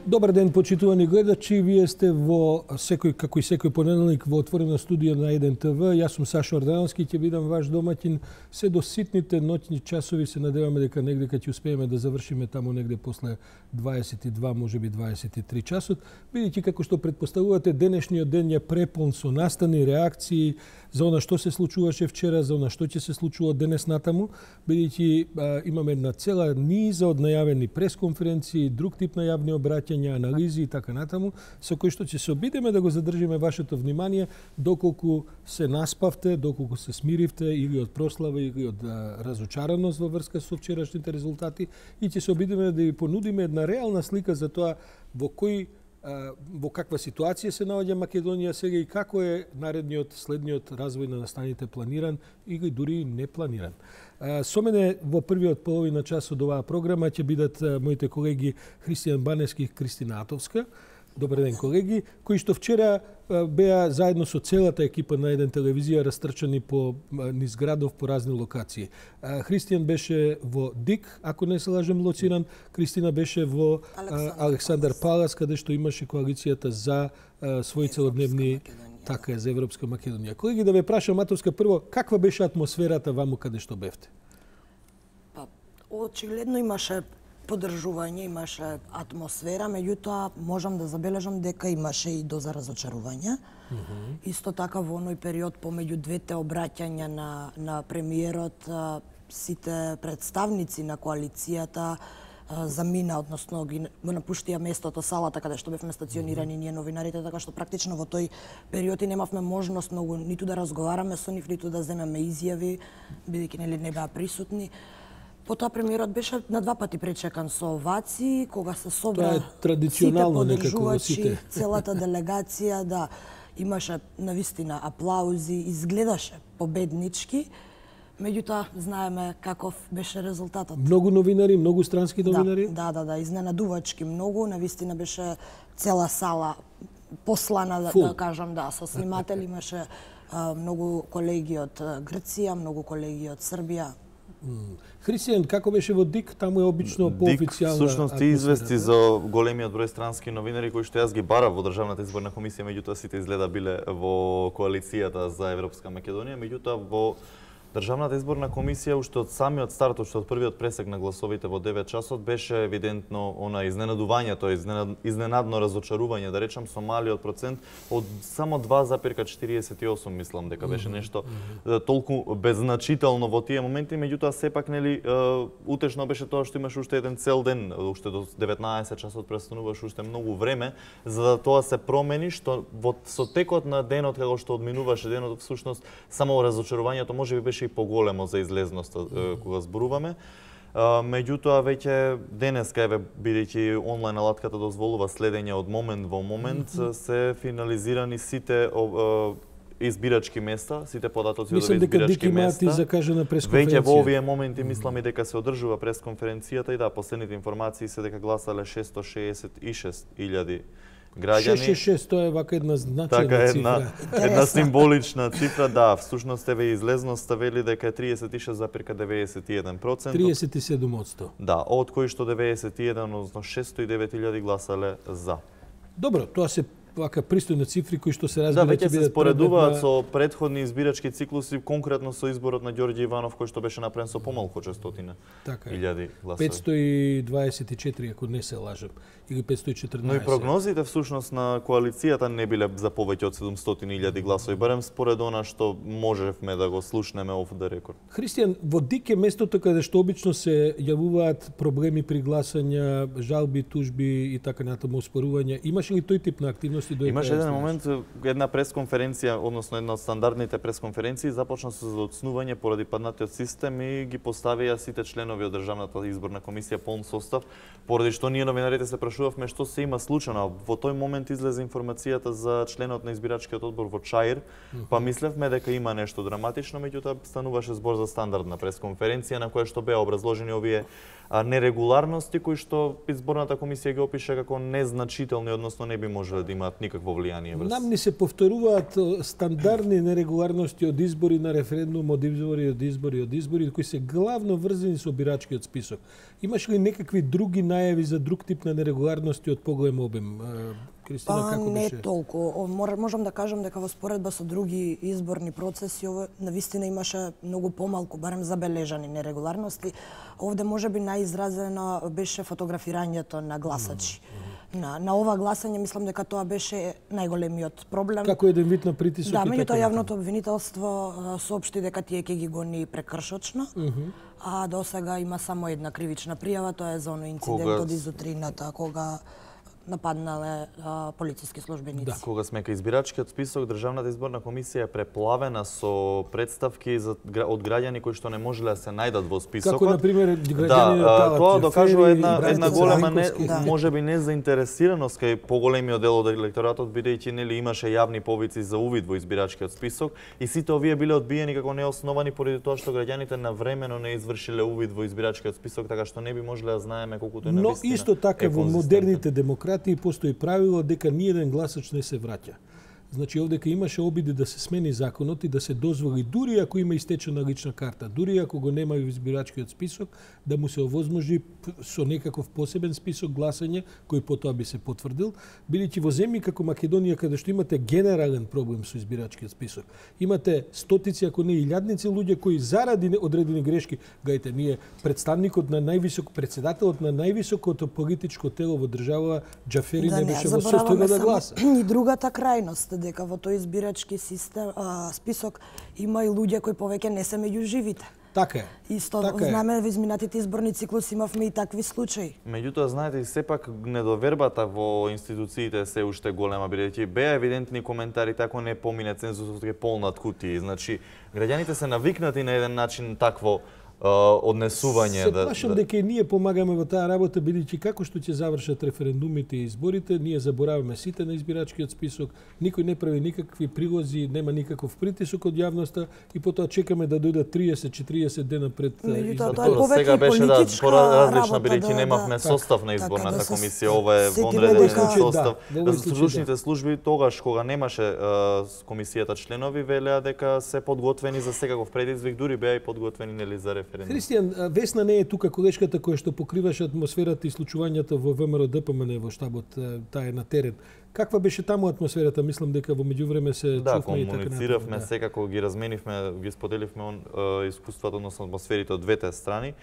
Добар ден, почитувани гледачи. Вие сте како и секој понеделник во отворена студија на 1 ТВ. Јас сум Сашо Ордановски, ќе бидам ваш домаќин се до ситните ноќни часови. Се надеваме дека негде ќе успееме да завршиме таму негде после 22, можеби 23 часот. Бидејќи како што претпоставувате, денешниот ден е препон со настани, реакции за она што се случуваше вчера, за она што ќе се случува денес натаму, бидејќи имаме една цела низа од најавени пресконференции, друг тип на јавни обраќања, анализи и така натаму, со кои што ќе се обидеме да го задржиме вашето внимание доколку се наспавте, доколку се смиривте или од прослава или од разочараност во врска со вчерашните резултати, и ќе се обидеме да ви понудиме една реална слика за тоа во каква ситуација се наоѓа Македонија сега и како е наредниот, следниот развој на настаните планиран или дури не планиран. Со мене во првиот половина час од оваа програма ќе бидат моите колеги Христијан Баневски и Кристина Атовска. Добар ден, колеги, кои што вчера беа заедно со целата екипа на 1 телевизија растрчани низ градов по разни локации. Христијан беше во ДИК, ако не се лажем, лоциран. Кристина беше во Александар Палас, каде што имаше коалицијата за своји целодневни, така е, за Европска Македонија. Колеги, да ве прашам, Атовска, прво, каква беше атмосферата ваму каде што бевте? Очигледно имаше поддржување, имаше атмосфера, меѓутоа можам да забележам дека имаше и доза разочарување. Исто така во оној период помеѓу двете обраќања на премиерот, сите представници на коалицијата замина, односно ги напуштија местото, салата каде што бевме стационирани ние новинарите, така што практично во тој период и немавме можност многу ниту да разговараме со нив, ниту да земеме изјави, бидејќи не беа присутни. Потоа премиерот беше на 2 пати пречекан со овации, кога се собра сите поддржувачи, целата делегација, да, имаше навистина аплаузи, изгледаше победнички. Меѓутоа, знаеме каков беше резултатот. Многу новинари, многу странски новинари? Да, изненадувачки многу, навистина беше цела сала послана, да кажам, со сниматели, имаше многу колеги од Грција, многу колеги од Србија. Христијан, како беше во ДИК? Таму е обично поофицијална ДИК всушност извести за големиот број странски новинари кои што јас ги барав во Државната изборна комисија, меѓутоа сите изгледа биле во коалицијата за Европска Македонија, меѓутоа во Државната изборна комисија уште од самиот старт, уште од првиот пресек на гласовите во 9 часот беше евидентно она изненадувањето, изненадно разочарување, да речам, со малиот процент од само 2,48, мислам дека беше нешто толку беззначително во тие моменти, меѓутоа сепак нели утешно беше тоа што имаш уште еден цел ден, уште до 19 часот престануваш уште многу време за да тоа се промени, што со текот на денот како што одминуваше денот, всушност само разочарувањето можеби беше и поголемо за излезноста кога зборуваме. Меѓутоа веќе денеска, еве, бидејќи онлайн алатката дозволува следење од момент во момент, се финализирани сите избирачки места, сите податоци од избирачки места. Веќе во овие моменти мислам и дека се одржува пресконференцијата и да, последните информации се дека гласале 666.000 граѓани. 666, тоа е вака една значајна цифра. Една символична цифра, да, всушност еве излезноста вели дека е 36,91%. 37%. Да, од кои што 91, односно 609.000 гласале за. Добро, тоа се вака пристојни цифри кои што се разбира ќе бидат споредуваат со претходни избирачки циклуси, конкретно со изборот на Ѓорѓе Иванов кој што беше направен со помалку 600.000 гласови. 524, ако не се лажам, или 514. Но и прогнозите всушност на коалицијата не биле за повеќе од 700.000 гласови, барем според она што можевме да го слушнеме оф да рекорд. Христијан, во ДИК е местото каде што обично се јавуваат проблеми при гласање, жалби, тужби и така натаму, оспорувања. Имаше ли тој тип на активност? Имаше еден момент, една пресконференција, односно една од стандардните пресконференции, започна со заоцнување поради паднатиот систем и ги поставија сите членови од Државната изборна комисија полн состав, поради што ние новинарите се прашувавме што се има случено. Во тој момент излезе информацијата за членот на избирачкиот одбор во Чаир, па мислевме дека има нешто драматично, меѓутоа стануваше збор за стандардна пресконференција на која што беа образложени овие нерегуларности кои што изборната комисија ги опише како незначителни, односно не би можеле да имаат никакво влијание врз. Нам ни се повторуваат стандардни нерегуларности од избори на референдум, од избори, кои се главно врзани со бирачкиот список. Имаш ли некакви други најави за друг тип на нерегуларности од поголем обем? Кристина, како не беше? толку. Можам да кажам дека во споредба со други изборни процеси навистина имаше многу помалку, барем забележани нерегуларности. Овде можеби најизразено беше фотографирањето на гласачи. На ова гласање мислам дека тоа беше најголемиот проблем. Како еден вид на притисок. Да, меѓутоа јавното обвинителство соопшти дека тие ќе ги гони прекршочно. А до сега има само една кривична пријава, тоа е за оној инцидент од изутрината кога нападнале полициски службеници. Да. Кога сме кај избирачкиот список, Државната изборна комисија е преплавена со представки од граѓани кои што не можеле да се најдат во списокот. Како на пример граѓани на тоа докажува една голема можеби незаинтересираност кај поголемиот дел од електоратот, бидејќи нели имаше јавни повици за увид во избирачкиот список и сите овие биле одбиени како неосновани поради тоа што граѓаните навремено не извршиле увид во избирачкиот список, така што не би можеле да знаеме колку тој навистина. Но исто така во модерните демократии постои правило дека ниеден гласач не се враќа. Значи, овде имаше обиди да се смени законот и да се дозволи, дури ако има истечена лична карта, дури ако го нема и избирачкиот список, да му се овозможи со некаков посебен список гласање, кој потоа би се потврдил, бидејќи во земји како Македонија, каде што имате генерален проблем со избирачкиот список, имате стотици, ако не илјадници луѓе кои заради одредени грешки, гајте, ние председателот на највисокото политичко тело во држава, Џафери, не беше во состојба да гласа. И другата крајност, дека во тој избирачки список има и луѓе кои повеќе не се меѓу живите. Така е. Исто знаме во изминатите изборни циклуси имавме и такви случаи. Меѓутоа, знаете, сепак недовербата во институциите се уште голема, бидејќи беа евидентни коментари тако не помине цензусот е полнат кутии. Значи, граѓаните се навикнати на еден начин такво однесување. Се плашам дека и ние помагаме во таа работа, бидејќи како што ќе завршат референдумите и изборите, ние забораваме сите на избирачкиот список, никој не прави никакви прилози, нема никаков притисок од јавноста и потоа чекаме да дојдат 30-40 дена пред изборите. Сега беше поразлична, бидејќи немавме состав на изборната комисија, ова е вонреден состав. Стручните служби тогаш кога немаше комисијата членови велеа дека се подготвени за секаков предизвик, дури беа и подготвени нели за референдум. Христијан, Весна не е тука, колешката која што покриваше атмосферата и случувањата во ВМРО ДПМН во штабот, таа е на терен. Каква беше таму атмосферата? Мислам дека во меѓувреме се чувствува и така. Комунициравме, секако ги разменивме, ги споделивме искуството, односно атмосферите од двете страни.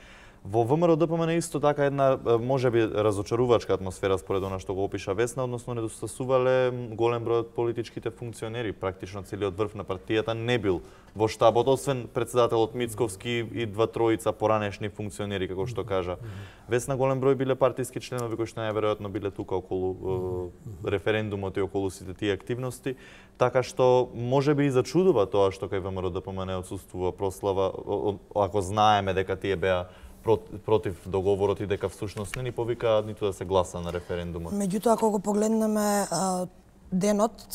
Во ВМРО ДПМН исто така една можеби разочарувачка атмосфера според она што го опиша Весна, односно недостасувале голем број од политичките функционери, практично целиот врв на партијата не бил во штабот, освен председателот Мицковски и два-тројица поранешни функционери, како што кажа Весна. Голем број биле партиски членови кои што најверојатно биле тука околу референдумот и околу сите тие активности, така што можеби и зачудува тоа што кај ВМРО ДПМН отсуствува прослава, ако знаеме дека тие беа против договорот и дека всушност не ни повикаат ниту да се гласа на референдумот. Меѓутоа, ако го погледнеме денот,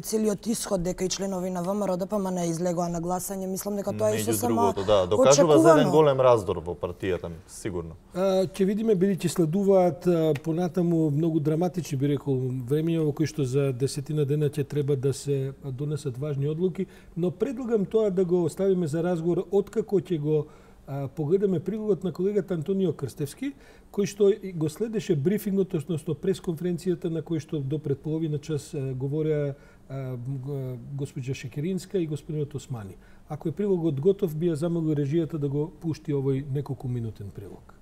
целиот исход дека и членови на ВМРО ДПМН излегоа на гласање, мислам дека тоа е сосема очекувано. Докажува за еден голем раздор во партијата, сигурно. Ќе видиме, бидејќи следуваат понатаму многу драматични, би рекол, времења во кои што за 10 дена ќе треба да се донесат важни одлуки, но предлагам тоа да го оставиме за разговор откако ќе го погледаме прилогот на колегата Антонио Крстевски, кој што го следеше брифингот, односно пресконференцијата на кој што до пред половина час говореа госпоѓа Шекеринска и господинот Османи. Ако е прилогот готов, би ја замолил режијата да го пушти овој неколкуминутен прилог.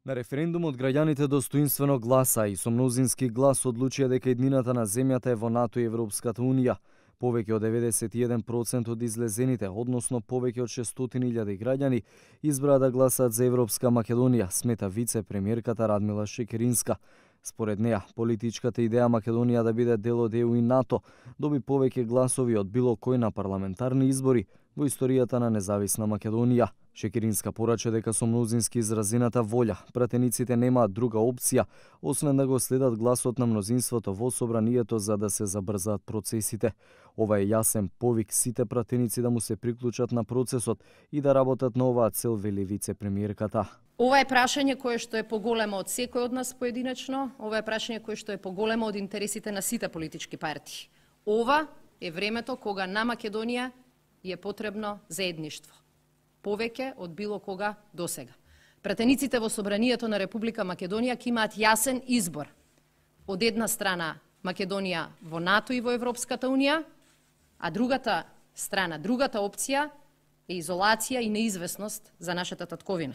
На референдумот граѓаните достоинствено гласа и со мнозински глас одлучија дека иднината на земјата е во НАТО и Европската унија. Повеќе од 91% од излезените, односно повеќе од 600.000 граѓани, избраа да гласаат за Европска Македонија, смета вице-премиерката Радмила Шекеринска. Според неа, политичката идеја Македонија да биде дел од ЕУ и НАТО доби повеќе гласови од било кој на парламентарни избори во историјата на независна Македонија. Шекеринска порача дека со мнозински изразената волја, пратениците немаат друга опција, освен да го следат гласот на мнозинството во собранието за да се забрзаат процесите. Ова е јасен повик сите пратеници да му се приклучат на процесот и да работат на оваа цел, вели вице-премиерката. Ова е прашање кое што е поголемо од секој од нас поединечно, ова е прашање кое што е поголемо од интересите на сите политички партии. Ова е времето кога на Македонија е потребно заедништво. Повеќе од било кога досега. Пратениците во собранието на Република Македонија ќе имаат јасен избор. Од една страна Македонија во НАТО и во Европската Унија, а другата страна, другата опција е изолација и неизвестност за нашата татковина.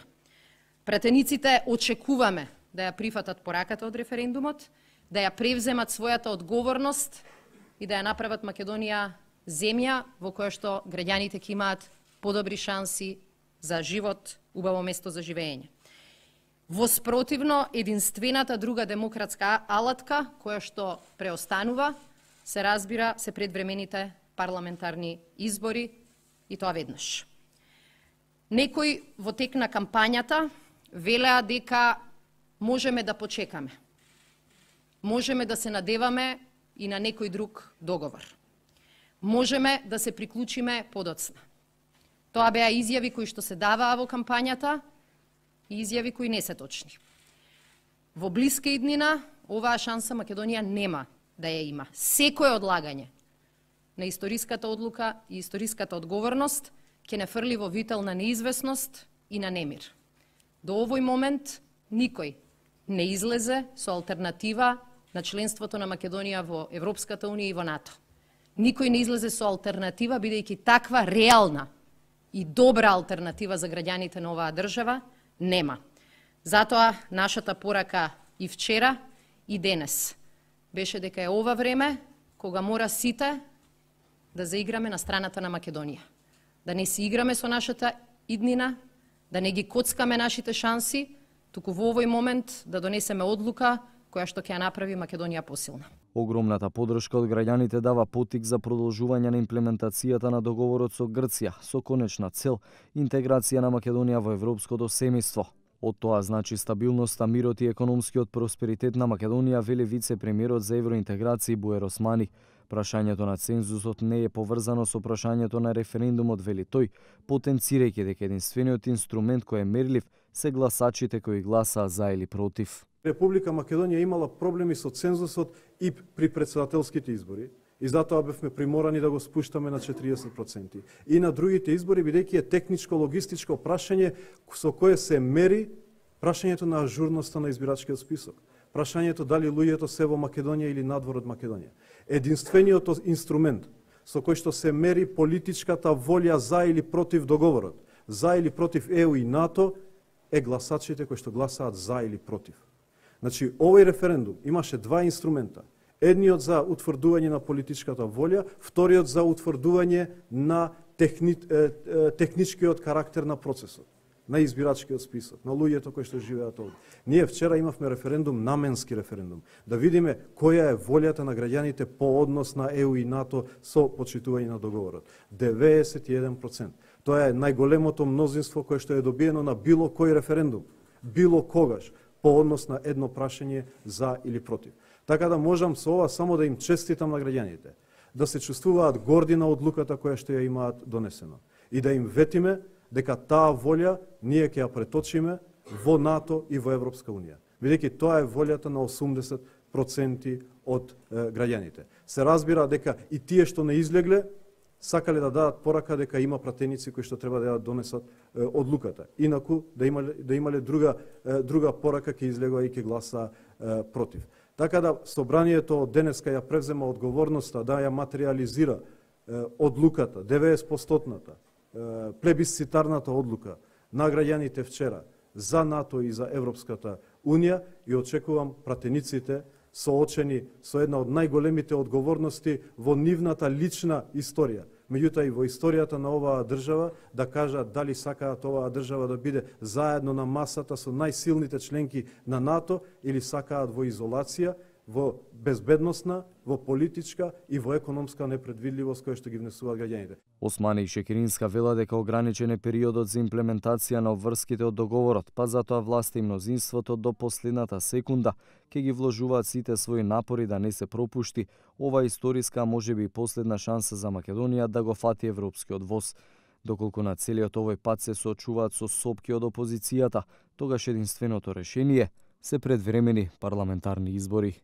Пратениците очекуваме да ја прифатат пораката од референдумот, да ја превземат својата одговорност и да ја направат Македонија земја во која што граѓаните ќе имаат подобри шанси за живот, убаво место за живење. Воспротивно, единствената друга демократска алатка која што преостанува се разбира се предвремените парламентарни избори и тоа веднаш. Некои во тек на кампањата велеа дека можеме да почекаме. Можеме да се надеваме и на некој друг договор. Можеме да се приклучиме подоцна. Тоа беа изјави кои што се даваа во кампањата и изјави кои не се точни. Во блиска иднина оваа шанса Македонија нема да ја има. Секое одлагање на историската одлука и историската одговорност ќе не фрли во вител на неизвестност и на немир. До овој момент никој не излезе со алтернатива на членството на Македонија во Европската Унија и во НАТО. Никој не излезе со алтернатива, бидејќи таква реална и добра алтернатива за граѓаните на оваа држава нема. Затоа нашата порака и вчера и денес беше дека е ова време кога мора сите да заиграме на страната на Македонија. Да не си играме со нашата иднина, да не ги коцкаме нашите шанси, туку во овој момент да донесеме одлука која што ќе ја направи Македонија посилна. Огромната поддршка од граѓаните дава потик за продолжување на имплементацијата на договорот со Грција, со конечна цел интеграција на Македонија во европското семејство. Од тоа значи стабилноста, мирот и економскиот просперитет на Македонија, вели вице-премиерот за евроинтеграција Буер Османи. Прашањето на цензусот не е поврзано со прашањето на референдумот, вели тој, потенцирајќи дека единствениот инструмент кој е мерлив се гласачите кои гласаа за или против. Република Македонија имала проблеми со цензусот и при председателските избори, и затоа бевме приморани да го спуштаме на 40%. И на другите избори, бидејќи е техничко-логистичко прашање со кое се мери прашањето на ажурноста на избирачкиот список. Прашањето дали луѓето се во Македонија или надвор од Македонија. Единствениот инструмент со кој што се мери политичката волја за или против договорот, за или против ЕУ и НАТО, е гласачите кои што гласаат за или против. Значи, овој референдум имаше два инструмента. Едниот за утврдување на политичката волја, вториот за утврдување на техничкиот карактер на процесот, на избирачкиот список, на луѓето кои што живеат овде. Ние вчера имавме референдум, наменски референдум, да видиме која е волјата на граѓаните по однос на ЕУ и НАТО со почитување на договорот. 91%. Тоа е најголемото мнозинство кое што е добиено на било кој референдум, било когаш, по однос на едно прашање за или против. Така да можам со ова само да им честитам на граѓаните, да се чувствуваат горди на одлуката која што ја имаат донесено и да им ветиме дека таа волја ние ќе ја преточиме во НАТО и во Европска Унија. Бидејќи тоа е волјата на 80% од граѓаните. Се разбира дека и тие што не излегле сакале да дадат порака дека има пратеници кои што треба да ја донесат одлуката. Инаку да имале друга порака ќе излегува и ќе гласа против. Така да собранието од денеска ја превзема одговорноста да ја материализира одлуката, 90%-ната, плебисцитарната одлука на граѓаните вчера за НАТО и за Европската Унија и очекувам пратениците соочени со една од најголемите одговорности во нивната лична историја, меѓутоа и во историјата на оваа држава, да кажат дали сакаат оваа држава да биде заедно на масата со најсилните членки на НАТО или сакаат во изолација, во безбедносна, во политичка и во економска непредвидливост која што ги внесуваат граѓаните. Османи и Шекеринска вела дека ограничен е периодот за имплементација на обврските од договорот, па затоа власта и мнозинството до последната секунда ќе ги вложуваат сите своји напори да не се пропушти ова историска, а можеби и последна шанса за Македонија да го фати европскиот воз. Доколку на целиот овој пат се соочуваат со сопки од опозицијата, тогаш единственото решение се предвремени парламентарни избори.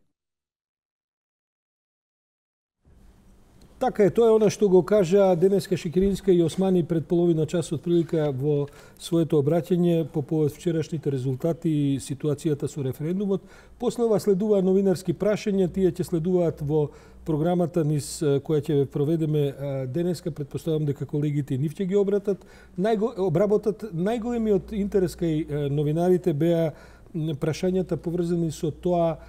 Така е, тоа е она што го кажа денеска Шекеринска и Османи пред половина час од прилика во своето обраќање по повод вчерашните резултати и ситуацијата со референдумот. После ова следуваат новинарски прашања, тие ќе следуваат во програмата низ која ќе проведеме денеска. Претпоставам дека колегите и нив ќе ги обработат. Најголемиот интерес кај новинарите беа прашањата поврзани со тоа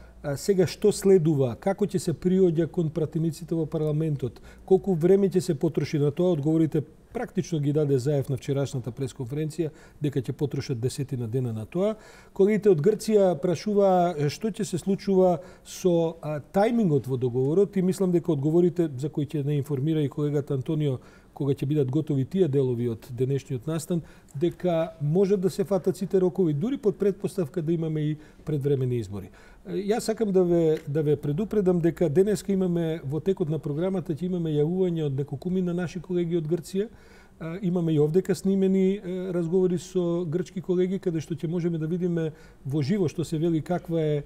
сега што следува, како ќе се приоѓа кон пратениците во парламентот, колку време ќе се потроши на тоа, одговорите практично ги даде Заев на вчерашната пресконференција, дека ќе потрошат 10 дена на тоа. Колегите од Грција прашува што ќе се случува со тајмингот во договорот и мислам дека одговорите за кои ќе не информира и колегата Антонио кога ќе бидат готови тие делови од денешниот настан, дека може да се фатат сите рокови, дури под предпоставка да имаме и предвремени избори. Јас сакам да ве предупредам дека денеска имаме во текот на програмата ќе имаме јавување од неколкумина наши колеги од Грција. Имаме и овдека снимени разговори со грчки колеги каде што ќе можеме да видиме во живо што се вели каква е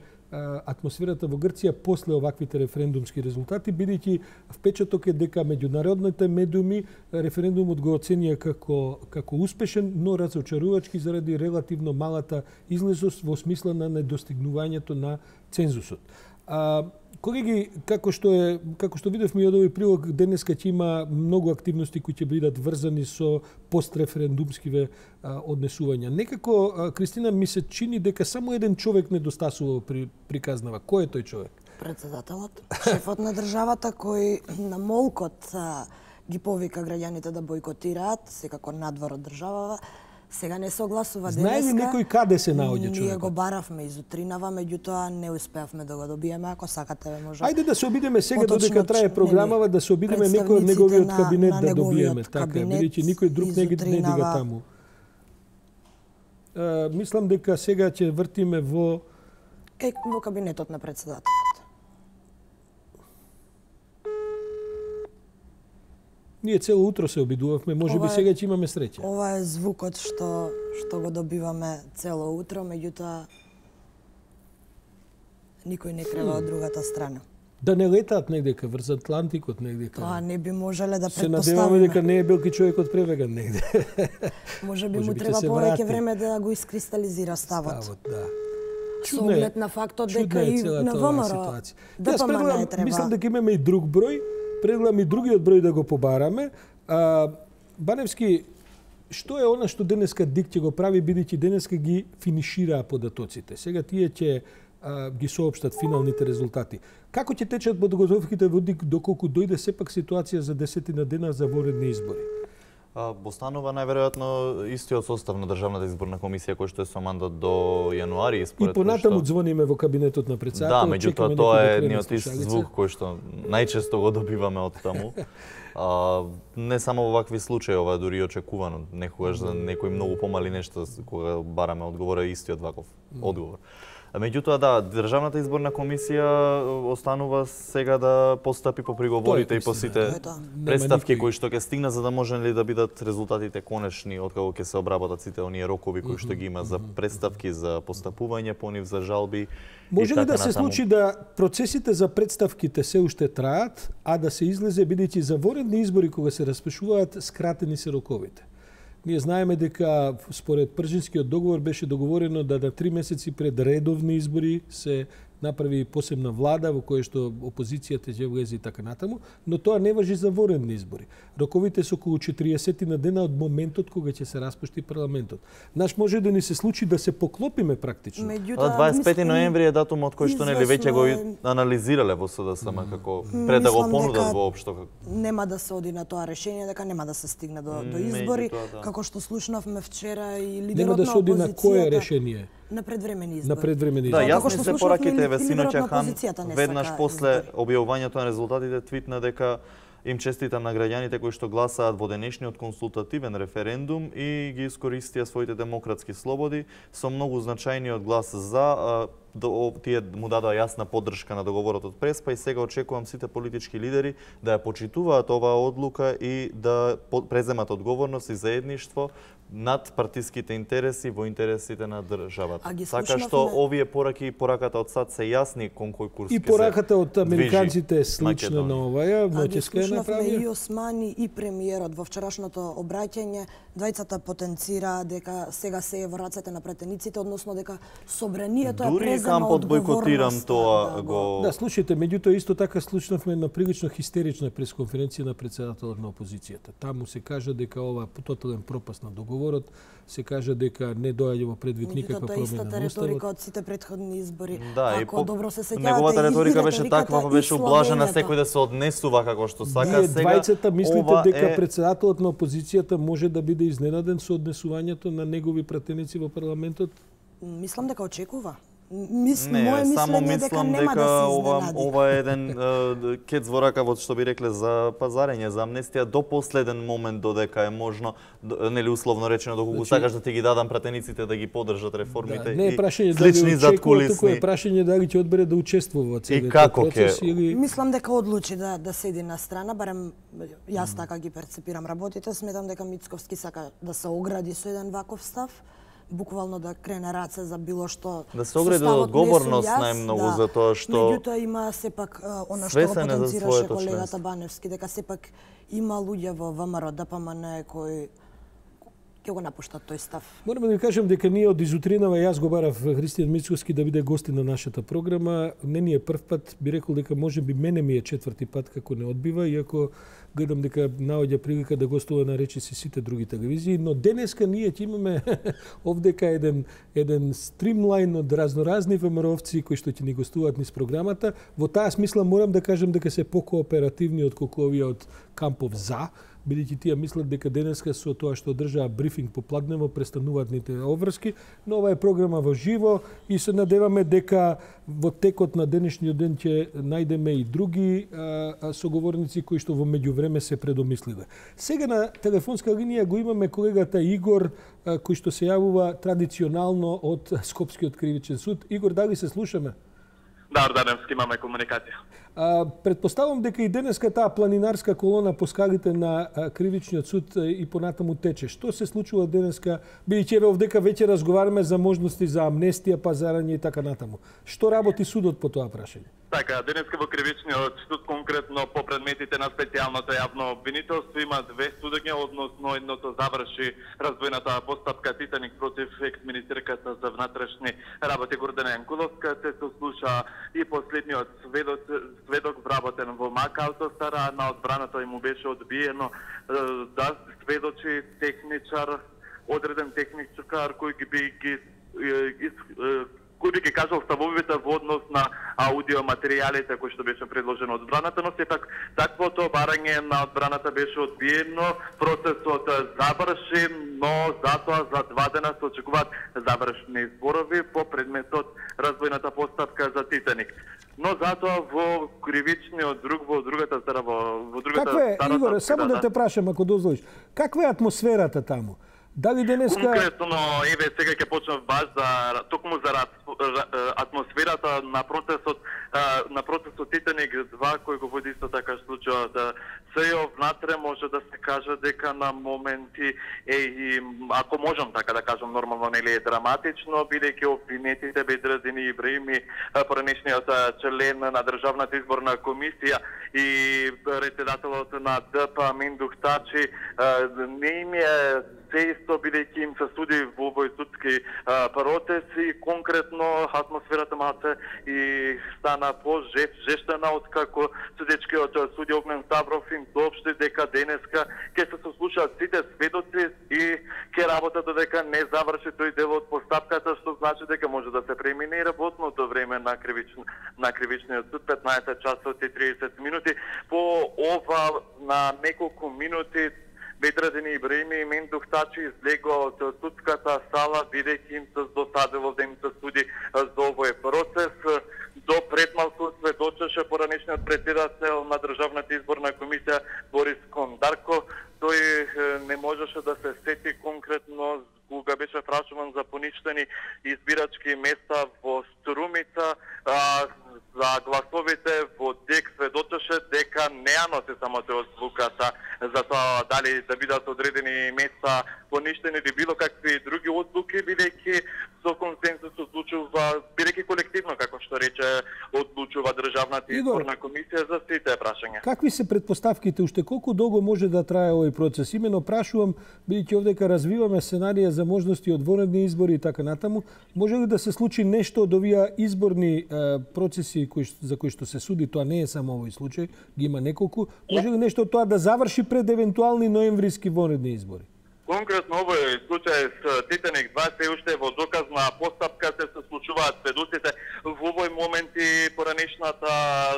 атмосферата во Грција после оваквите референдумски резултати, бидејќи впечаток е дека меѓународните медиуми референдумот го оценија како успешен, но разочарувачки заради релативно малата излезност во смисла на недостигнувањето на цензусот. Колеги, како што видовме и од овој прилог, денеска ќе има многу активности кои ќе бидат врзани со постреферендумскиве однесувања. Некако, Кристина, ми се чини дека само еден човек недостасува приказнава. Кој е тој човек? Председателот, шефот на државата кој на молкот ги повика граѓаните да бойкотираат, секако надвор од државава. Сега не се огласува денеска. Знае ли некој каде се наоѓа човекот? Ние го баравме изутринава, меѓутоа не успеавме да го добиеме. Ако сакате, може. Ајде да се обидеме сега додека трае програмава, да се обидеме некој од неговиот кабинет да добиеме. Така, бидејќи никој друг не дига таму. Мислам дека сега ќе вртиме во кабинетот на председателот. Ние цело утро се обидувавме, можеби сега ќе имаме среќа. Ова е звукот што го добиваме цело утро, меѓутоа никој не крева од другата страна. Да не летаат негдека врз Атлантикот негдека. Тоа не би можеле да предпоставиме. Се надеваме дека не е белки човекот превеган негде. Можеби му треба повеќе време да го искристализира ставот. Ставот, да. Со оглед на фактот дека и на ВМРО ДПМН не треба. Мислам дека имаме и друг број. Прегледам и другиот број да го побараме. Баневски, што е она што денеска ДИК ќе го прави, бидејќи денеска ги финишираа податоците. Сега тие ќе ги соопштат финалните резултати. Како ќе течат подготовките во ДИК доколку дојде сепак ситуација за 10 дена за воредни избори? Останува најверојатно истиот состав на Државната изборна комисија кој што е со мандат до јануари. И понатаму звониме во кабинетот на председателот. Да, меѓутоа тоа е едниот звук кој што најчесто го добиваме од таму. Не само во вакви случаи, ова е дури очекувано. Некогаш за некои многу помали нешта кога бараме одговор е истиот ваков одговор. Меѓутоа, да, Државната изборна комисија останува сега да постапи по приговорите и по сите представки кои што ќе стигнат за да може ли да бидат резултатите конечни откако ќе се обработат сите оние рокови кои што ги има за представки, за постапување по нив, за жалби. Може ли да се случи да процесите за представките се уште траат, а да се излезе бидејќи за воредни избори кога се распишуваат скратени се роковите? Ние знаеме дека според Пржинскиот договор беше договорено да 3 месеци пред редовни избори се направи посебна влада во која што опозицијата ќе влезе и така натаму, но тоа не важи за воредни избори. Роковите се околу 40 дена од моментот кога ќе се распушти парламентот. Може да ни се случи да се поклопиме практично. 25 ноември е датумот кој што нели веќе го анализирале во СДСМ како пред да го понудат воопшто. Нема да се оди на тоа решение, дека нема да се стигне до избори, како што слушнавме вчера и лидерот на опозицијата. Нема да се оди на кое решение? На предвремени избори. На предвремени Да, избори. јасни се пораките, еве синоќа Хан, опозицијата не веднаш сака после избори. објавувањето на резултатите твитна дека им честитам на граѓаните кои што гласаат во денешниот консултативен референдум и ги искористија своите демократски слободи со многу значајниот глас за, тие му дадоа јасна поддршка на договорот од Преспа и сега очекувам сите политички лидери да ја почитуваат оваа одлука и да преземат одговорност и заедништво над партиските интереси во интересите на државата. Така што овие пораки и пораката од САД се јасни кон кој курс и пораката од американците е слична на оваа, Матеска е направија. И Османи и премиерот во вчерашното обраќање, двајцата потенцира дека сега се е во рацете на претениците, односно дека собранието е презема Кампот бойкотирам тоа го... Да, слушајте, меѓутоа исто така слушнавме на прилично хистерична пресконференција на претседателот на опозицијата. Таму се кажа дека ова тотален пропаст на договорот, се кажа дека не доаѓа во предвид никаква промена на уставот. Тоа е истата реторика од сите претходни избори. Да, ако добро се сеќавате, неговата реторика беше таква, па беше ублажена секој да се однесува како што сака. Вие сега. Двајцата мислите дека претседателот на опозицијата може да биде изненаден со однесувањето на негови пратеници во парламентот? Мислам дека очекува. Не, само мислам дека ова е еден кец во ракавот, што би рекле, за пазарење, за амнестија до последен момент додека е можно, нели условно речено, доколку сакаш да ти ги дадам пратениците да ги поддржат реформите не е прашање и слични задкулисни. туку е прашање дали ќе одбере да учествува во целиот процес или... Мислам дека одлучи да седи на страна, барем јас така ги перцепирам работите, сметам дека Мицковски сака да се огради со еден ваков став, буквално да крене раце за било што. Да се огради од одговорност најмногу за тоа што... Меѓутоа има сепак она што го потенцираше колегата Баневски, дека сепак има луѓе во ВМРО ДПМН кои ќе го напуштат тој став. Морам да ви кажам дека ние од изутринава, јас го барав Христијан Мицковски да биде гостин на нашата програма. Не ни е прв пат, би рекол дека може би мене ми е четврти пат како не одбива, иако гледам дека наоѓа прилика да гостува на речиси сите други телевизии, но денеска ние ќе имаме овдека еден стримлайн од разноразни ВМРО-вци кои што ќе ни гостуваат низ програмата. Во таа смисла морам да кажам дека се покооперативни отколку овие од Кампов за, бидејќи тие мислат дека денеска со тоа што одржаа брифинг попладнево престануваат ните обврски, но ова е програма во живо и се надеваме дека во текот на денешниот ден ќе најдеме и други соговорници кои што во меѓувреме се предомислиле. Сега на телефонска линија го имаме колегата Игор кој што се јавува традиционално од Скопскиот кривичен суд. Игор, дали се слушаме? Да, Орданевски имаме комуникација. Предпоставам дека и денеска таа планинарска колона по скалите на Кривичниот суд и понатаму тече. Што се случува денеска, бидејќи овдека веќе разговараме за можности за амнестија, пазарање и така натаму. Што работи судот по тоа прашање? Така, денеска во Кривичниот суд конкретно по предметите на специјалното јавно обвинителство има две судења, односно едното заврши разбојната постапка Титаник против екс-министерката за внатрешни работи Гордана Јанкуловска, се сослуша и последниот сведок вработен во МАК Автостара, на одбраната му беше одбиено да сведочи техничар, одреден техничар кој кој би ги кажал ставовите во однос на аудиоматеријалите кои што беше предложено од одбраната, но сепак таквото барање на одбраната беше одбиено, процесот заврши, но затоа за 2 дена се очекуваат завршни зборови по предметот разбојната постапка за Титаник. Но затоа во Кривичниот во другата стара Каква е, Игоре, само да те прашам ако дозволиш, каква е атмосферата таму? Дали денеска... Конкретно, еве, сега ќе почнав баш токму за атмосферата на процесот Титаник 2, кој го води исто така случајот да се внатре може да се каже дека на моменти и ако можам така да кажам нормално нели е драматично, бидејќи обвинетите Бедрадин Ибраими, поранешниот член на Државната изборна комисија и председателот на ДП Миндух Тачи не им е се исто бидејќи им се суди во овој судски процес и конкретно атмосферата малце и стана по-жештена откако судечкиот суди Огнен Ставров им соопшти дека денеска ќе се сослушаат сите сведоци и ќе работат додека не заврши тој дел од постапката, што значи дека може да се премине и работното време на Кривичниот суд 15 часот и 30 минути. По ова на неколку минути Ветрадени Ибраими и Мендух Тачи излего од судската сала, бидејќи им се досадило да им се суди за овој процес. До пред малку сведочеше поранешниот председател на Државната изборна комисија Борис Кондарко. Тој не можеше да се сети конкретно кога беше прашуван за поништени избирачки места во Струмица, за гласовите во ДЕК сведочеше дека не ја носи само тој одлуката за тоа дали да бидат одредени места поништени или било какви други одлуки, бидејќи со консенсус одлучува, бидејќи колективно, како што рече, одлучува Државната изборна комисија за сите прашања. Какви се предпоставките, уште колку долго може да трае овој процес? Имено прашувам, бидејќи овдека развиваме сценарија за можности од вонредни избори и така натаму, може ли да се случи нешто од овие изборни процеси за кои што се суди, тоа не е само овој случај, ги има неколку, може ли нешто од тоа да заврши пред евентуални ноемвриски вонредни избори? Конкретно овој случај с Титаник 2 се уште во доказна постапка, се случуваат сведоците. Во овој момент и поранешната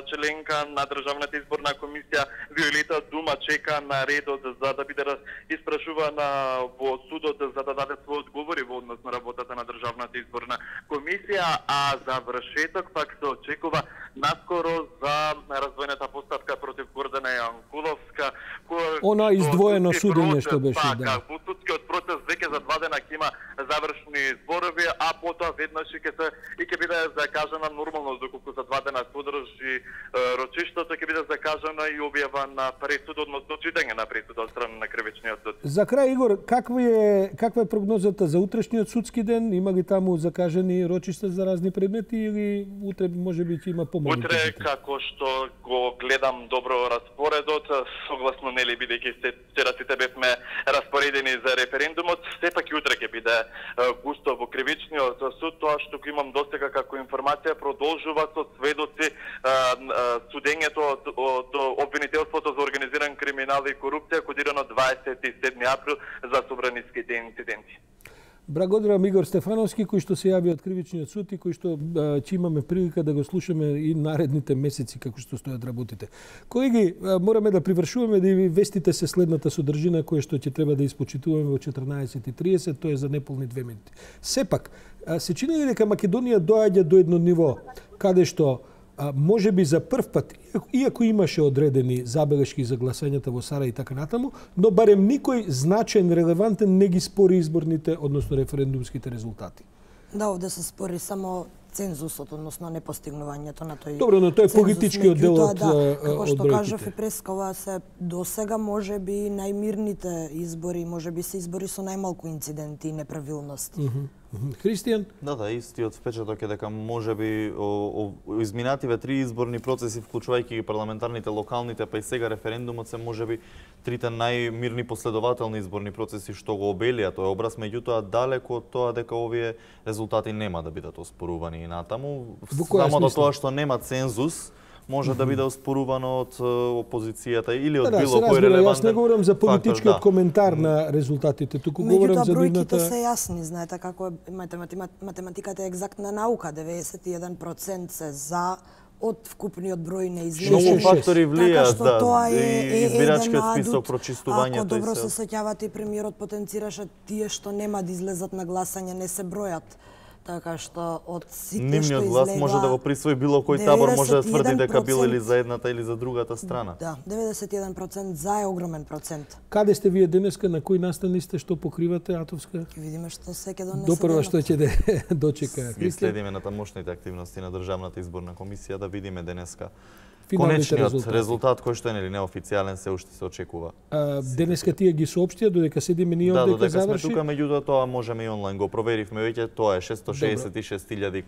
членка на Државната изборна комисија Виолета Дума чека на редот за да биде испрашувана во судот за да даде свој одговори во однос на работата на Државната изборна комисија, а завршеток пак се очекува наскоро за раздвоената постапка против Гордана Јанкуловска. Она издвоено судење што беше, да. Судскиот процес веќе за 2 дена ќе има завршни зборови, а потоа веднаш ќе биде закажана нормално доколку за 2 дена содржи рочиштото, ќе биде закажана и објавана пресуд, односно читање на пресуда од страна на кривичниот суд. За крај, Игор, каква е прогнозата за утрешниот судски ден? Има ли таму закажани рочишта за разни предмети или утре можеби ќе има помалку? Утре, како што го гледам добро распоредот, согласно нели бидејќи вчера сите бевме распоредени за референдумот, сепак и утре ќе биде густо во кривичниот суд. Тоа што го имам досега како информација продолжува со сведоци судењето од обвинителството за организиран криминал и корупција кодирано 27 април за собраниските инциденти. Благодарам Игор Стефановски, кој што се јави од Кривичниот суд и кој што ќе имаме прилика да го слушаме и наредните месеци како што стојат работите. Колеги, мораме да привршуваме да ви вестите се следната содржина која што ќе треба да испочитуваме во 14:30, тоа е за неполни 2 минути. Сепак, се чини ли дека Македонија доаѓа до едно ниво каде што може би за прв пат, иако имаше одредени забелешки за гласањата во Сара и така натаму, но барем никој значаен, релевантен не ги спори изборните, односно референдумските резултати. Да, овде се спори само цензусот, односно непостигнувањето на тој. Добро, но тој е политичкиот дел од бројките. Како што кажав и преска, ова се досега може би најмирните избори, може би се избори со најмалку инциденти и неправилности. Христијан? Да, истиот впечаток е дека можеби изминативе 3 изборни процеси, вклучувајќи ги парламентарните, локалните, па и сега референдумот се можеби трите најмирни последователни изборни процеси што го обелија тој образ, меѓутоа далеко од тоа дека овие резултати нема да бидат оспорувани и натаму. Само до тоа што нема цензус, може да биде оспорувано од опозицијата или од било кој релевантен. Јас не говорам за политичкиот коментар на резултатите, туку говорам за нивната. Меѓутоа бројките се јасни, знаете како е математиката е екзактна наука, 91% се за од вкупниот број на излезени. Многу фактори влијаат, да, тоа и избирачкиот список, прочистувањето. Ако добро се сеќавате, премиерот потенцираше тие што нема да излезат на гласање не се бројат. Така што од сите што нивниот глас може да го присвои било кој табор, може да тврди дека бил или за едната или за другата страна. Да, 91% за е огромен процент. Каде сте вие денеска, на кој настани сте, што покривате, Атовска? Ќе видиме што се ќе донесе. Допрва што ќе дочека. Ги следиме на тамошните активности на Државната изборна комисија да видиме денеска финалните конечниот резултат кој што е нели неофицијален, се уште се очекува. Денеска тие ги соопштија додека седиме ние овде дека заврши. Да, додека сме тука, меѓутоа тоа можеме и онлайн го проверивме веќе, тоа е 666.000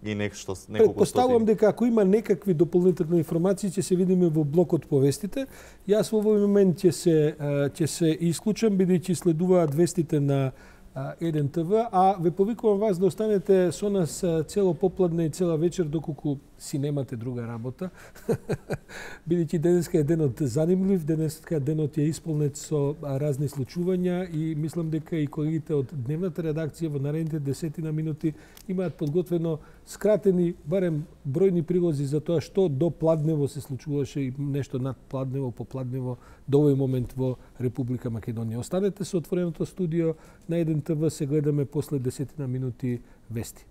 и неколку стотини. Предпоставувам дека ако има некакви дополнителни информации ќе се видиме во блокот повестите. Јас во овој момент ќе се исклучам бидејќи следуваат вестите на Еден ТВ, а ве повикувам вас да останете со нас цело попладне и цела вечер доколку си немате друга работа. Бидејќи денеска е денот занимлив, денеска денот е исполнет со разни случувања и мислам дека и колегите од дневната редакција во наредните 10 минути имаат подготвено скратени, барем бројни прилози за тоа што до Пладнево се случуваше и нешто над Пладнево, по Пладнево до овој момент во Република Македонија. Останете со отвореното студио на Еден ТВ, се гледаме после 10 минути вести.